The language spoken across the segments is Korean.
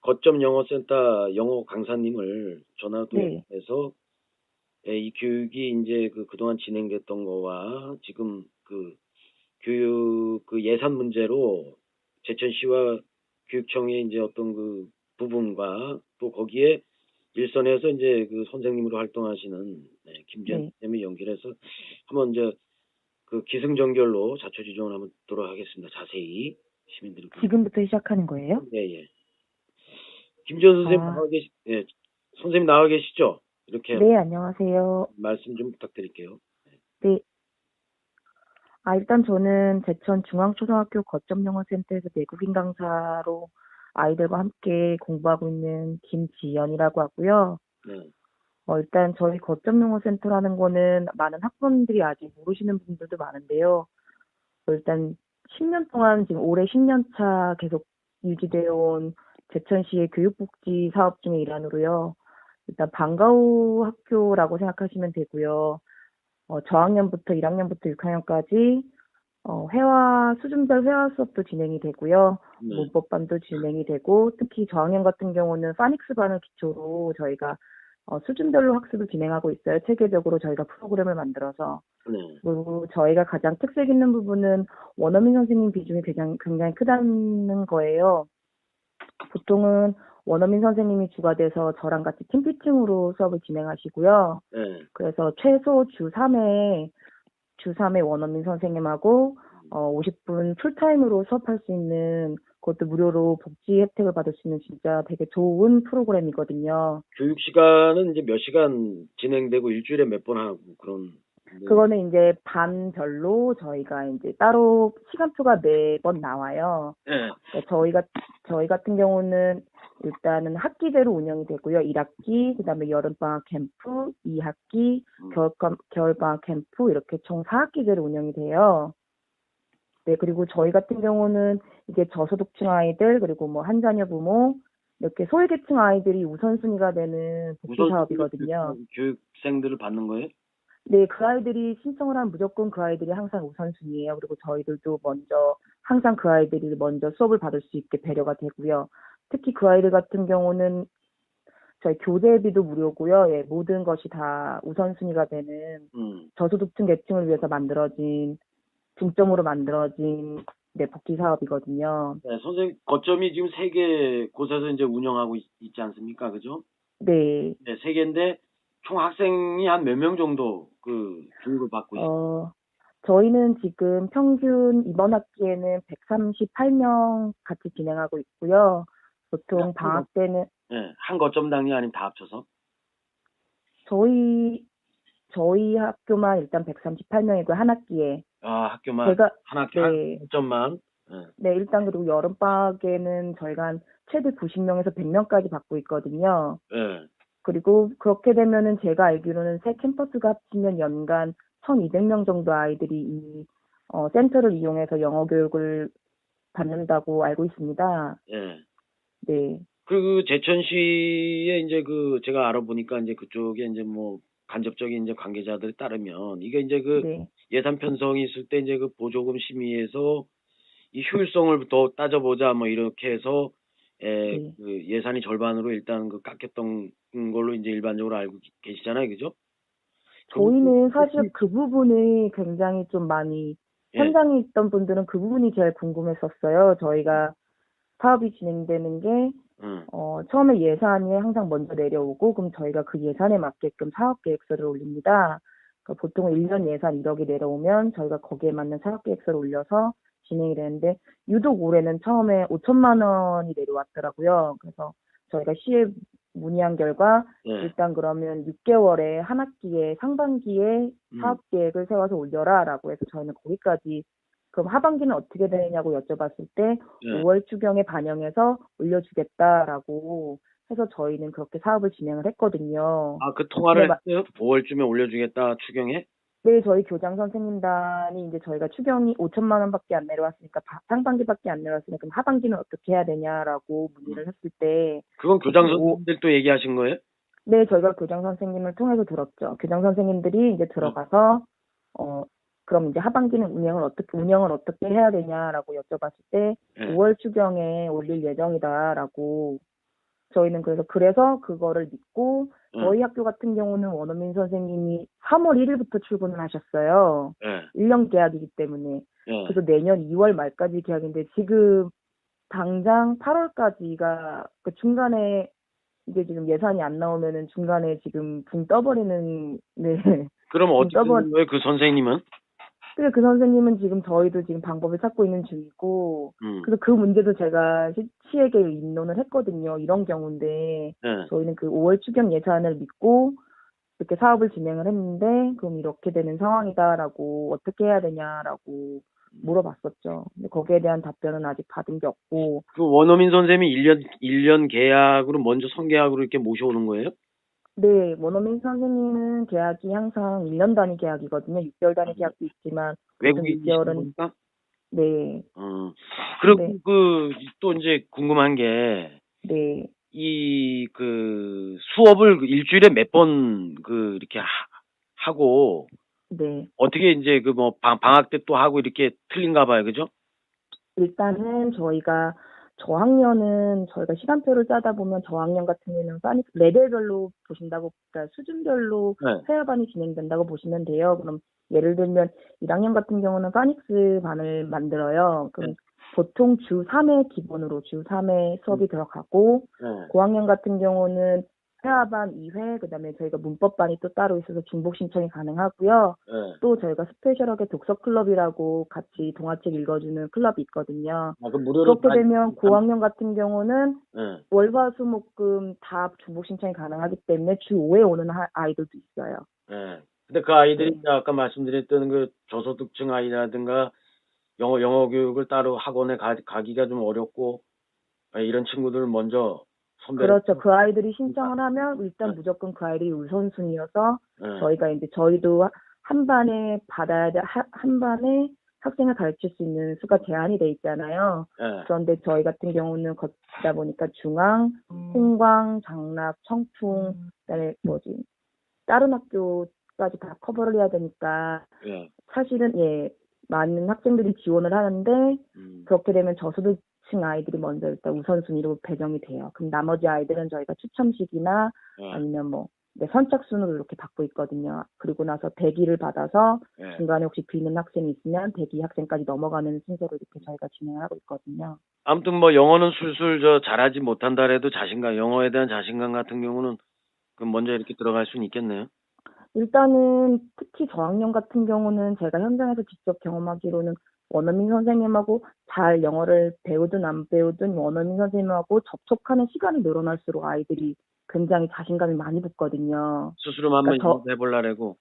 거점 영어센터 영어 강사님을 전화도 네, 해서 이 교육이 이제 그동안 진행됐던 거와 지금 교육 예산 문제로 제천시와 교육청의 이제 어떤 부분과 또 거기에 일선에서 이제 선생님으로 활동하시는 김지현 네. 선생님이 연결해서 한번 이제 기승전결로 자초지종을 한번 듣도록 하겠습니다. 자세히 시민들이 지금부터 시작하는 거예요? 예, 예. 김지현 선생님 아, 예, 선생님 나와 계시죠? 이렇게 네, 안녕하세요. 말씀 좀 부탁드릴게요. 네. 일단 저는 제천 중앙초등학교 거점영어센터에서 내국인 강사로 아이들과 함께 공부하고 있는 김지연이라고 하고요. 네, 일단 저희 거점영어센터라는 거는 많은 학부모님들이 아직 모르시는 분들도 많은데요. 일단 10년 동안 지금 올해 10년 차 계속 유지되어 온 제천시의 교육복지 사업 중의 일환으로요. 일단 방과후 학교라고 생각하시면 되고요. 저학년부터 1학년부터 6학년까지 수준별 회화 수업도 진행이 되고요. 네, 문법반도 진행이 되고, 특히 저학년 같은 경우는 파닉스반을 기초로 저희가 수준별로 학습을 진행하고 있어요. 체계적으로 저희가 프로그램을 만들어서. 네. 그리고 저희가 가장 특색 있는 부분은 원어민 선생님 비중이 굉장히 크다는 거예요. 보통은 원어민 선생님이 주가 돼서 저랑 같이 팀피팅으로 수업을 진행하시고요. 네. 그래서 최소 주3회 원어민 선생님하고 50분 풀타임으로 수업할 수 있는 그것도 무료로 복지 혜택을 받을 수 있는 진짜 되게 좋은 프로그램이거든요. 교육 시간은 이제 몇 시간 진행되고 일주일에 몇 번 하고 그런. 네. 그거는 이제 반별로 저희가 이제 따로 시간표가 매번 나와요. 네. 그러니까 저희 같은 경우는 일단은 학기제로 운영이 되고요. 1학기, 그다음에 여름방학 캠프, 2학기, 겨울방학 캠프 이렇게 총 4학기제로 운영이 돼요. 네, 그리고 저희 같은 경우는 이게 저소득층 아이들, 그리고 뭐 한자녀 부모, 이렇게 소외계층 아이들이 우선순위가 되는 복지 우선순위로 사업이거든요. 교육생들을 받는 거예요? 네, 그 아이들이 신청을 하면 무조건 그 아이들이 항상 우선순위예요. 그리고 저희들도 항상 그 아이들이 먼저 수업을 받을 수 있게 배려가 되고요. 특히 그 아이들 같은 경우는 저희 교재비도 무료고요. 예, 모든 것이 다 우선순위가 되는 음. 저소득층 계층을 위해서 중점으로 만들어진 네, 복지 사업이거든요. 네, 선생님 거점이 지금 세 개 곳에서 이제 운영하고 있지 않습니까? 그죠? 네, 네, 세 개인데 총 학생이 한 몇 명 정도 교육을 받고 있어요? 어, 저희는 지금 평균 이번 학기에는 138명 같이 진행하고 있고요. 보통 한 거, 방학 때는 네, 한 거점당이 아니면 다 합쳐서? 저희 저희 학교만 일단 138명이고 한 학기에 아, 학교만 제가 한 네, 거점만. 네, 네 일단 그리고 여름 방학에는 저희가 한 최대 90명에서 100명까지 받고 있거든요. 네. 그리고 그렇게 되면은 제가 알기로는 새 캠퍼스가 합치면 연간 1,200명 정도 아이들이 이 센터를 이용해서 영어 교육을 받는다고 알고 있습니다. 네. 네, 제천시에 이제 제가 알아보니까 이제 그쪽에 이제 뭐 간접적인 이제 관계자들에 따르면 이게 이제 네, 예산 편성이 있을 때 이제 보조금 심의에서 이 효율성을 더 따져보자 뭐 이렇게 해서 네. 예산이 절반으로 일단 깎였던 걸로 이제 일반적으로 알고 계시잖아요, 그죠? 그 부분 저희는 사실 혹시 그 부분이 굉장히 좀 많이 예, 현장에 있던 분들은 그 부분이 제일 궁금했었어요. 저희가 사업이 진행되는 게 응, 처음에 예산이 항상 먼저 내려오고 그럼 저희가 그 예산에 맞게끔 사업 계획서를 올립니다. 그러니까 보통 1년 예산 1억이 내려오면 저희가 거기에 맞는 사업 계획서를 올려서 진행이 되는데 유독 올해는 처음에 5천만 원이 내려왔더라고요. 그래서 저희가 시에 문의한 결과 예, 일단 그러면 6개월에 한 학기에 상반기에 음, 사업 계획을 세워서 올려라라고 해서 저희는 거기까지 그럼 하반기는 어떻게 되냐고 여쭤봤을 때 예. 5월 추경에 반영해서 올려주겠다라고 해서 저희는 그렇게 사업을 진행을 했거든요. 아, 그 근데 통화를 했어요? 5월쯤에 올려주겠다 추경에? 네, 저희 교장 선생님단이 이제 저희가 추경이 5천만 원밖에 안 내려왔으니까 상반기밖에 안 내려왔으니까 그럼 하반기는 어떻게 해야 되냐라고 음. 문의를 했을 때 그건 교장 보통 선생님들도 얘기하신 거예요? 네, 저희가 교장 선생님을 통해서 들었죠. 교장 선생님들이 이제 응, 들어가서 어 그럼 이제 하반기는 운영을 어떻게 해야 되냐라고 여쭤봤을 때 예. 5월 추경에 올릴 예정이다라고 저희는 그래서 그거를 믿고 응. 저희 학교 같은 경우는 원어민 선생님이 3월 1일부터 출근을 하셨어요. 예. 1년 계약이기 때문에. 예. 그래서 내년 2월 말까지 계약인데 지금 당장 8월까지가 그 중간에 이게 지금 예산이 안 나오면은 중간에 지금 붕 떠버리는 네. 그럼 붕 어떻게 떠버 되는 거예요? 그 선생님은? 그래서 그 선생님은 지금 저희도 지금 방법을 찾고 있는 중이고, 음. 그래서 그 문제도 제가 시에게 입론을 했거든요. 이런 경우인데, 예. 저희는 그 5월 추경 예산을 믿고 이렇게 사업을 진행을 했는데, 그럼 이렇게 되는 상황이다라고 어떻게 해야 되냐라고 물어봤었죠. 근데 거기에 대한 답변은 아직 받은 게 없고, 그 원어민 선생님이 1년 계약으로 먼저 선계약으로 이렇게 모셔오는 거예요? 네, 원어민 선생님은 계약이 항상 1년 단위 계약이거든요. 6개월 단위 계약도 있지만, 보통 외국인이시는 6개월은, 거니까? 네, 그리고 네, 또 이제 궁금한 게, 네, 수업을 일주일에 몇 번 이렇게 하고, 네. 어떻게 이제 방학 때 또 하고 이렇게 틀린가 봐요. 그죠? 일단은 저학년은 저희가 시간표를 짜다 보면 저학년 같은 경우는 레벨별로 보신다고, 그러니까 수준별로 네. 회화반이 진행된다고 보시면 돼요. 그럼 예를 들면 1학년 같은 경우는 파닉스 반을 만들어요. 그럼 네. 보통 주 3회 기본으로 주 3회 수업이 들어가고, 네. 고학년 같은 경우는 회화반 2회, 그다음에 저희가 문법반이 또 따로 있어서 중복 신청이 가능하고요. 네. 또 저희가 스페셜하게 독서 클럽이라고 같이 동화책 읽어주는 클럽이 있거든요. 그 무료로 그렇게 되면 고학년 같은 경우는 네. 월화수목금 다 중복 신청이 가능하기 때문에 주 5회 오는 아이들도 있어요. 네. 근데 그 아이들이 네. 이제 아까 말씀드렸던 그 저소득층 아이라든가 영어 교육을 따로 학원에 가기가 좀 어렵고 이런 친구들 먼저 선배. 그렇죠. 그 아이들이 신청을 하면 일단 네. 무조건 그 아이들이 우선순위여서 네. 저희도 한 반에 한 반에 학생을 가르칠 수 있는 수가 제한이 돼 있잖아요. 네. 그런데 저희 같은 경우는 걷다 보니까 중앙, 홍광, 장락, 청풍, 그다음에 다른 학교까지 다 커버를 해야 되니까 네. 사실은 많은 학생들이 지원을 하는데 그렇게 되면 저소득층 아이들이 먼저 일단 우선순위로 배정이 돼요. 그럼 나머지 아이들은 저희가 추첨식이나 네. 아니면 선착순으로 이렇게 받고 있거든요. 그리고 나서 대기를 받아서 네. 중간에 혹시 비는 학생이 있으면 대기 학생까지 넘어가는 순서로 이렇게 저희가 진행을 하고 있거든요. 아무튼 영어는 술술 잘하지 못한다 해도 영어에 대한 자신감 같은 경우는 먼저 이렇게 들어갈 수는 있겠네요. 일단은 특히 저학년 같은 경우는 제가 현장에서 직접 경험하기로는 원어민 선생님하고 잘 영어를 배우든 안 배우든 원어민 선생님하고 접촉하는 시간이 늘어날수록 아이들이 굉장히 자신감이 많이 붙거든요. 스스로 한번 해보려고.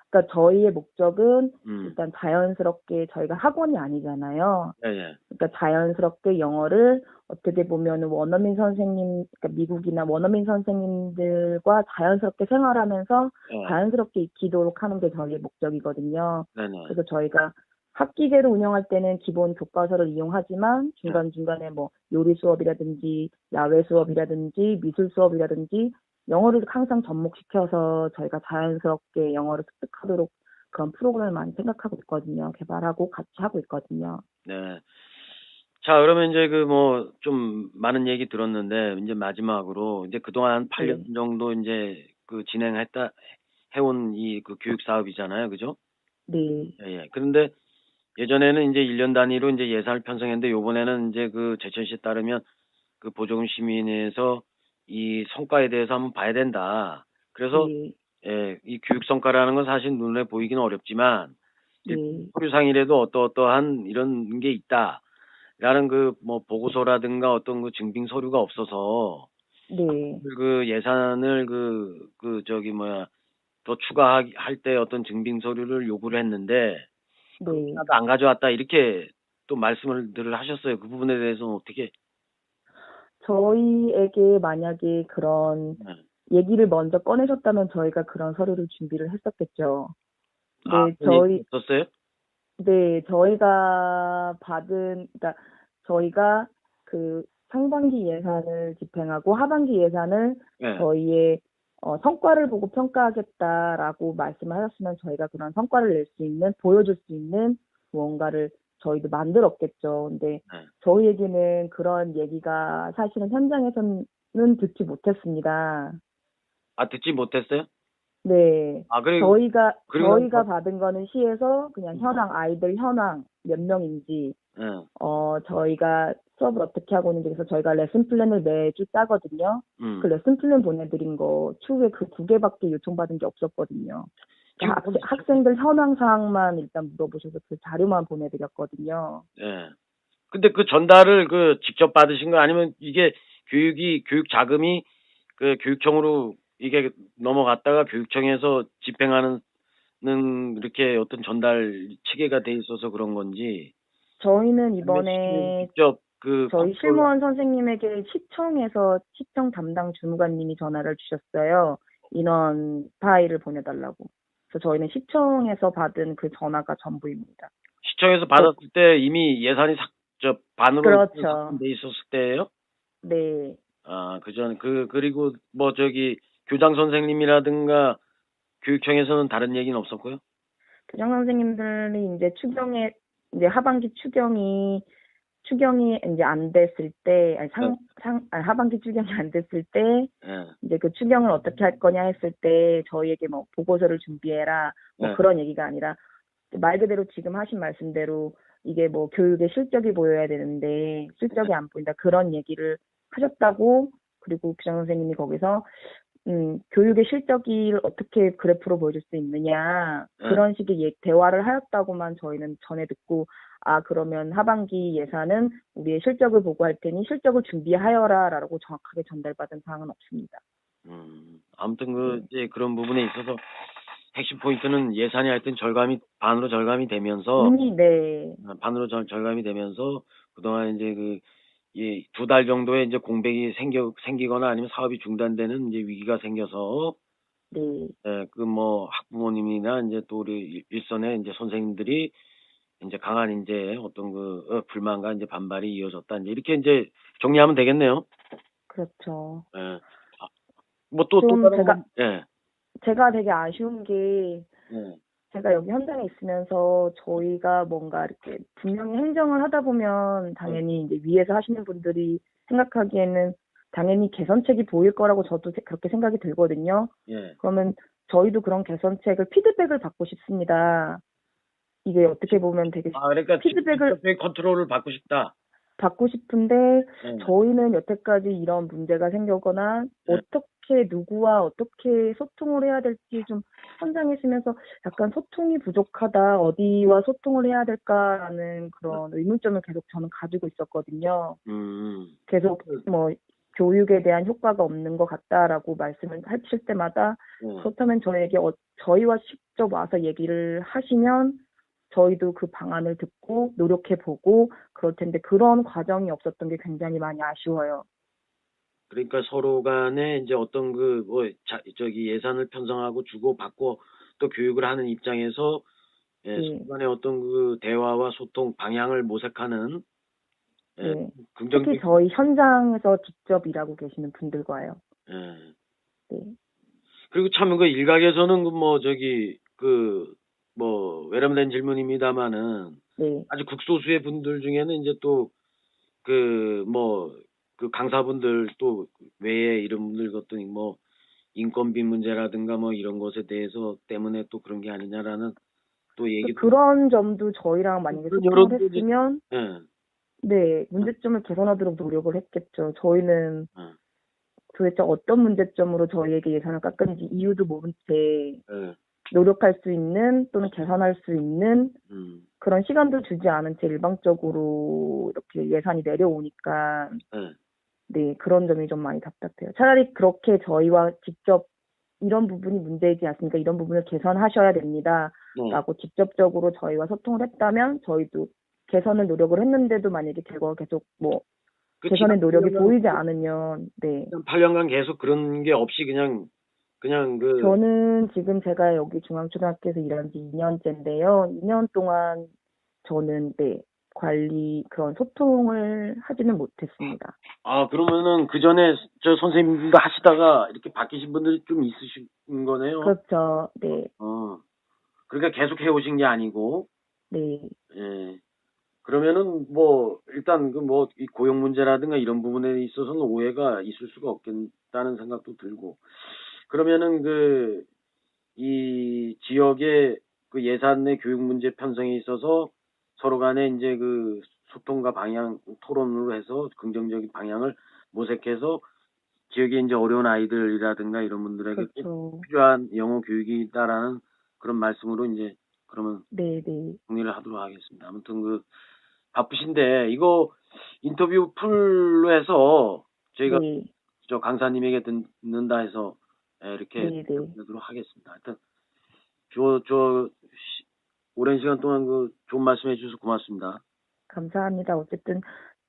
그러니까 저희의 목적은 음. 일단 자연스럽게 저희가 학원이 아니잖아요. 예. 그러니까 자연스럽게 영어를 어떻게 보면 원어민 선생님, 그러니까 미국이나 원어민 선생님들과 자연스럽게 생활하면서 예. 자연스럽게 익히도록 하는 게 저희의 목적이거든요. 네네. 그래서 저희가 학기제를 운영할 때는 기본 교과서를 이용하지만 중간중간에 요리 수업이라든지 야외 수업이라든지 미술 수업이라든지 영어를 항상 접목시켜서 저희가 자연스럽게 영어를 습득하도록 그런 프로그램을 많이 생각하고 있거든요. 개발하고 같이 하고 있거든요. 네. 자, 그러면 이제 좀 많은 얘기 들었는데, 이제 마지막으로, 이제 그동안 한 8년 네. 정도 이제 해온 교육 사업이잖아요. 그죠? 네. 예. 그런데 예전에는 이제 1년 단위로 이제 예산을 편성했는데, 요번에는 이제 제천시에 따르면 보조금 시민에서 이 성과에 대해서 한번 봐야 된다. 그래서, 네. 예, 이 교육 성과라는 건 사실 눈에 보이기는 어렵지만, 네. 서류상이라도 어떠한 이런 게 있다. 라는 보고서라든가 어떤 증빙 서류가 없어서 네. 예산을 더 추가할 때 어떤 증빙 서류를 요구를 했는데 네. 하나도 안 가져왔다 이렇게 또 말씀을 하셨어요. 그 부분에 대해서는 어떻게? 저희에게 만약에 그런 얘기를 먼저 꺼내셨다면 저희가 그런 서류를 준비를 했었겠죠. 네, 그런 얘기 없었어요? 네, 그러니까 저희가 상반기 예산을 집행하고 하반기 예산을 네. 저희의 성과를 보고 평가하겠다라고 말씀하셨으면 저희가 그런 성과를 낼 수 있는, 보여줄 수 있는 무언가를 저희도 만들었겠죠. 근데 저희에게는 그런 얘기가 사실은 현장에서는 듣지 못했습니다. 아, 듣지 못했어요? 네. 아, 그리고, 저희가 받은 거는 시에서 그냥 아이들 현황 몇 명인지, 예, 저희가 수업을 어떻게 하고 있는지, 그래서 저희가 레슨 플랜을 매주 짜거든요. 그 레슨 플랜 보내드린 거 추후에 그 2개밖에 요청받은 게 없었거든요. 그러니까 지금, 학생들 현황 사항만 일단 물어보셔서 그 자료만 보내드렸거든요. 예. 근데 그 전달을 그 직접 받으신 거 아니면 이게 교육 자금이 그 교육청으로 이게 넘어갔다가 교육청에서 집행하는 이렇게 어떤 전달 체계가 돼 있어서 그런 건지 저희는 아니면 이번에 직접 그 저희 실무원 선생님에게 시청에서 시청 담당 주무관님이 전화를 주셨어요. 인원 파일을 보내달라고. 그래서 저희는 시청에서 받은 그 전화가 전부입니다. 시청에서 받았을 때 이미 예산이 반으로 그렇죠. 삭감돼 있었을 때예요? 네. 아, 그리고 뭐 교장 선생님이라든가 교육청에서는 다른 얘기는 없었고요? 교장 선생님들이 이제 이제 하반기 추경이 이제 안 됐을 때, 하반기 추경이 안 됐을 때, 예. 이제 그 추경을 어떻게 할 거냐 했을 때, 저희에게 뭐 보고서를 준비해라, 뭐 네. 그런 얘기가 아니라, 말 그대로 지금 하신 말씀대로 이게 뭐 교육의 실적이 보여야 되는데, 실적이 안 보인다. 그런 얘기를 하셨다고, 그리고 교장 선생님이 거기서 교육의 실적을 어떻게 그래프로 보여줄 수 있느냐 그런 식의 대화를 하였다고만 저희는 전해 듣고 그러면 하반기 예산은 우리의 실적을 보고 할 테니 실적을 준비하여라라고 정확하게 전달받은 사항은 없습니다. 아무튼 이제 그런 부분에 있어서 핵심 포인트는 예산이 하여튼 반으로 절감이 되면서 네. 반으로 절감이 되면서 그동안 이제 이 2달 정도의 이제 공백이 생기거나 아니면 사업이 중단되는 이제 위기가 생겨서 네. 그 뭐 학부모님이나 이제 또 우리 일선의 이제 선생님들이 이제 강한 이제 어떤 불만과 이제 반발이 이어졌다. 이제 이렇게 이제 정리하면 되겠네요. 그렇죠. 예. 뭐 또 다른 건, 예. 제가 되게 아쉬운 게 제가 여기 현장에 있으면서 저희가 뭔가 이렇게 분명히 행정을 하다 보면 당연히 이제 위에서 하시는 분들이 생각하기에는 당연히 개선책이 보일 거라고 저도 그렇게 생각이 들거든요. 예. 그러면 저희도 그런 개선책을 피드백을 받고 싶습니다. 이게 어떻게 보면 되게 그러니까 피드백을 컨트롤을 받고 싶다. 받고 싶은데 저희는 여태까지 이런 문제가 생겨거나 어떻게 누구와 어떻게 소통을 해야 될지 좀 현장에 있으면서 약간 소통이 부족하다, 어디와 소통을 해야 될까라는 그런 의문점을 계속 저는 가지고 있었거든요. 계속 뭐 교육에 대한 효과가 없는 것 같다라고 말씀을 하실 때마다 그렇다면 저희와 직접 와서 얘기를 하시면 저희도 그 방안을 듣고 노력해보고 그럴 텐데 그런 과정이 없었던 게 굉장히 많이 아쉬워요. 그러니까 서로 간에 이제 어떤 예산을 편성하고 주고 받고 또 교육을 하는 입장에서 서로 간에 어떤 대화와 소통 방향을 모색하는 특히 저희 현장에서 직접 일하고 계시는 분들과요. 네. 그리고 참 일각에서는 외람된 질문입니다만은 아주 극소수의 분들 중에는 이제 또 강사분들 또 외에 이런 분들 것도 뭐 인건비 문제라든가 뭐 이런 것에 대해서 때문에 또 그런 게 아니냐라는 또 얘기도 그런 점도 저희랑 만약에 소통을 했으면 문제점을 개선하도록 노력을 했겠죠. 저희는 도대체 어떤 문제점으로 저희에게 예산을 깎은지 이유도 모른 채 노력할 수 있는 또는 개선할 수 있는 그런 시간도 주지 않은 채 일방적으로 이렇게 예산이 내려오니까 그런 점이 좀 많이 답답해요. 차라리 그렇게 저희와 직접 이런 부분이 문제이지 않습니까? 이런 부분을 개선하셔야 됩니다. 라고 직접적으로 저희와 소통을 했다면 저희도 개선을 노력을 했는데도 만약에 결과가 계속 개선의 노력이 보이지 않으면 8년간 계속 그런 게 없이 그냥 저는 지금 제가 여기 중앙초등학교에서 일한 지 2년째인데요. 2년 동안 저는 관리 그런 소통을 하지는 못했습니다. 그러면은 그 전에 저 선생님도 하시다가 이렇게 바뀌신 분들이 좀 있으신 거네요. 그렇죠. 네. 그러니까 계속 해오신 게 아니고. 네. 예. 그러면은 뭐 일단 그 뭐 이 고용 문제라든가 이런 부분에 있어서는 오해가 있을 수가 없겠다는 생각도 들고 그러면은 그 이 지역의 그 예산 내 교육 문제 편성에 있어서 서로 간에 이제 그 소통과 방향 토론으로 해서 긍정적인 방향을 모색해서 지역에 이제 어려운 아이들이라든가 이런 분들에게 꼭 그렇죠. 필요한 영어 교육이다라는 그런 말씀으로 이제 그러면 네, 네. 정리를 하도록 하겠습니다. 아무튼 그 바쁘신데 이거 인터뷰 풀로 해서 저희가 네. 저 강사님에게 듣는다 해서 이렇게 네, 네. 하도록 하겠습니다. 하여튼 오랜 시간 동안 그 좋은 말씀 해주셔서 고맙습니다. 감사합니다. 어쨌든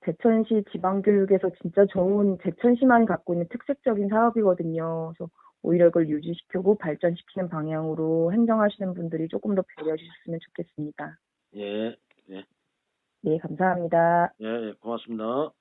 제천시 지방교육에서 진짜 좋은 제천시만 갖고 있는 특색적인 사업이거든요. 그래서 오히려 이걸 유지시키고 발전시키는 방향으로 행정하시는 분들이 조금 더 배려해 주셨으면 좋겠습니다. 예, 예, 네, 감사합니다. 예, 예, 고맙습니다.